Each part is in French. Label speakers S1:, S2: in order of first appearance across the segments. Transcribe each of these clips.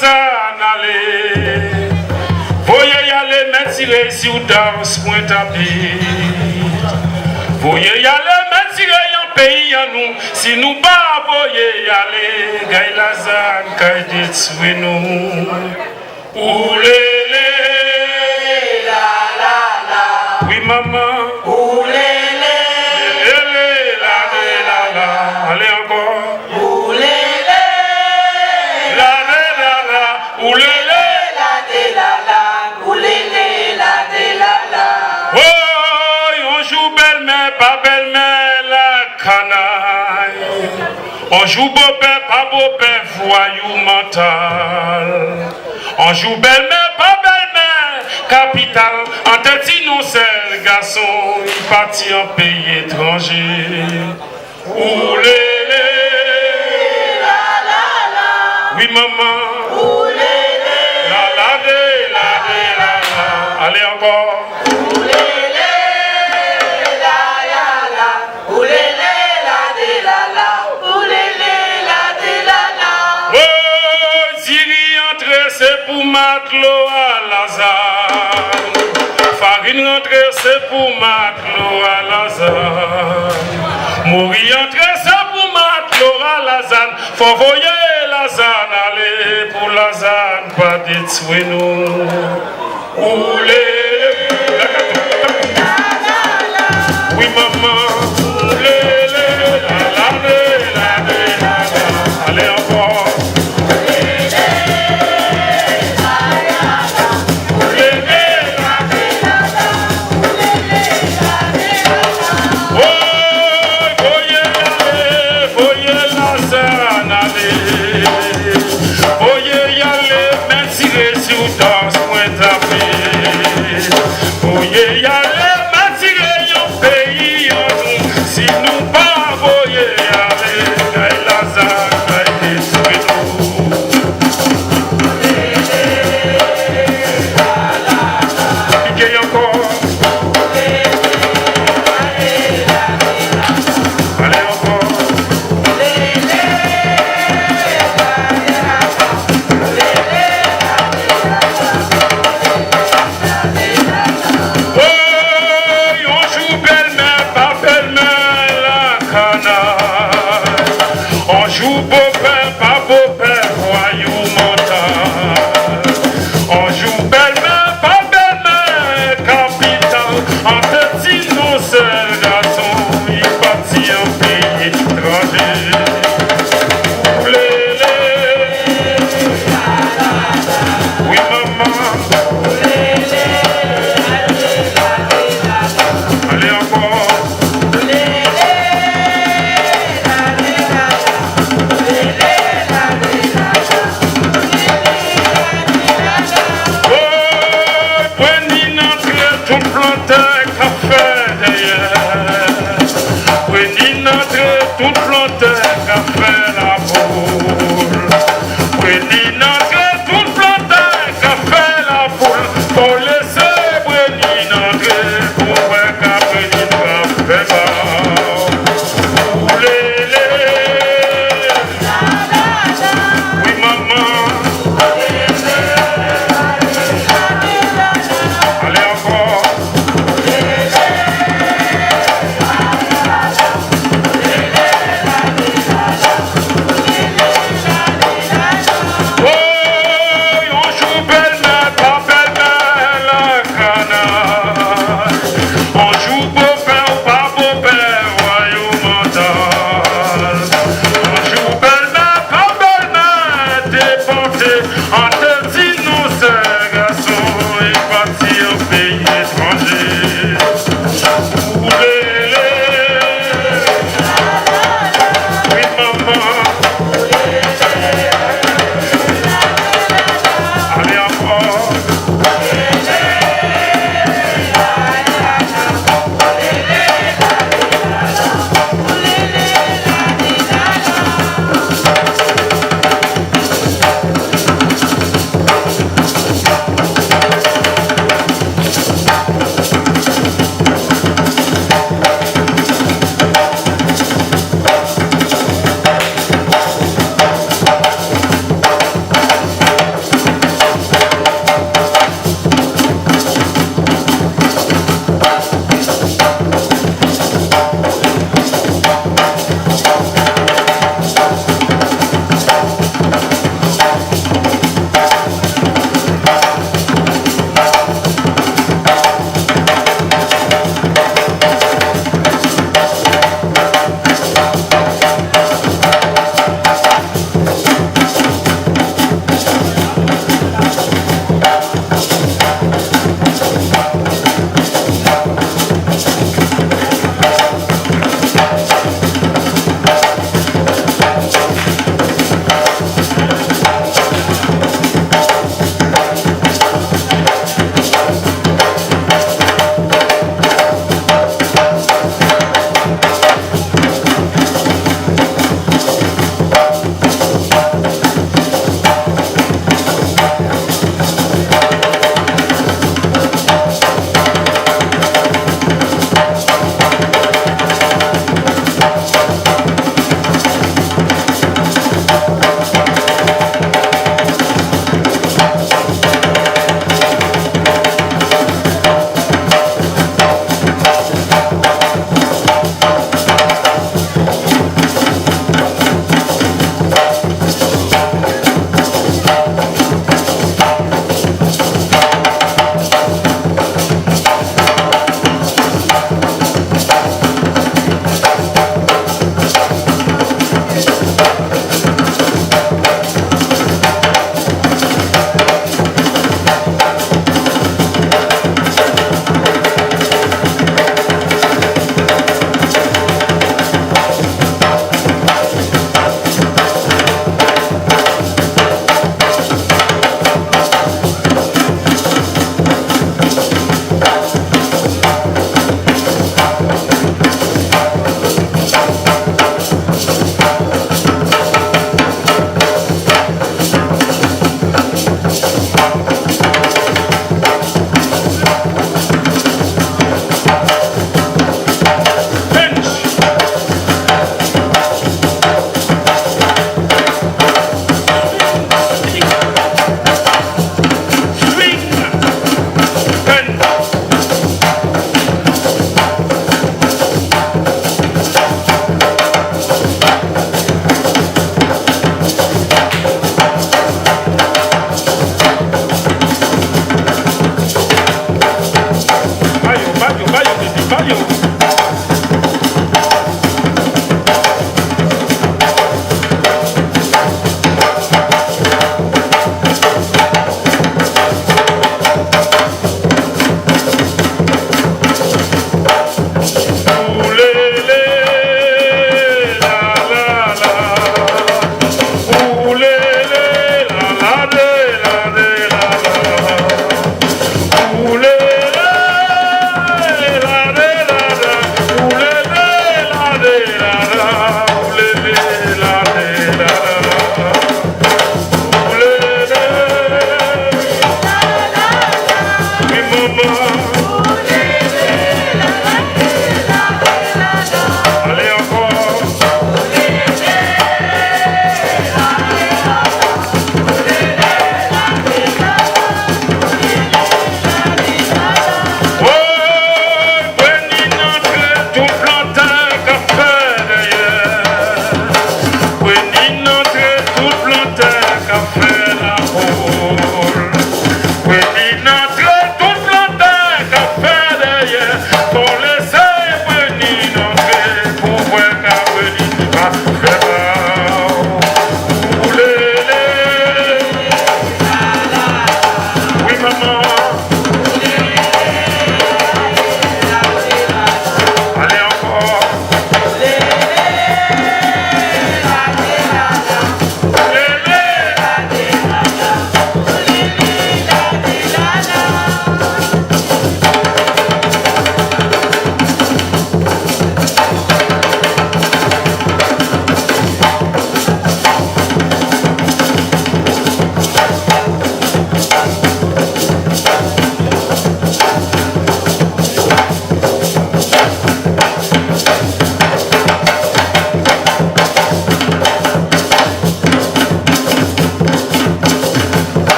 S1: zan aller. Voyez y aller, mettre tirer sur danse, point tapis. Voyez y aller, mettre tirer en pays à nous. Si nous pas voyez y aller, gagne la zan, gagne détruire nous. Oulélé, la la la. Oui maman. Oulélé, la la. Allez encore. Oulélé, la la. Oulélé. Pas belle-mère, la canaille. On joue beau-père, pas beau-père, voyou mental. On joue belle-mère, pas belle-mère, capital. En tête innocent, garçon, il partit en pays étranger. Oulélé, la la la. Oui, maman. Oulélé, la. Allez encore. C'est pour matelot à Lazare. Farine rentrer, c'est pour matelot à Lazare. Mourir entrer, c'est pour matelot à Lazare. Faut voyer Lazare aller pour Lazare, pas détruire nous. Oui, maman. Allez encore.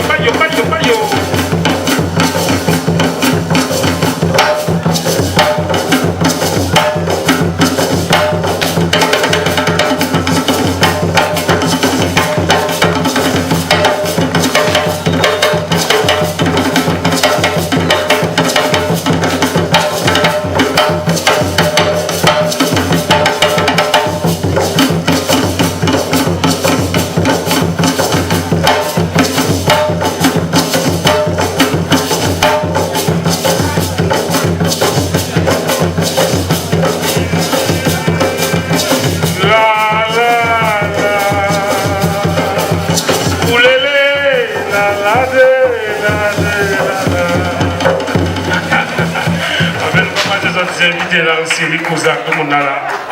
S1: payo, payo, payo, payo. Invité là aussi, les cousins, tout le monde là.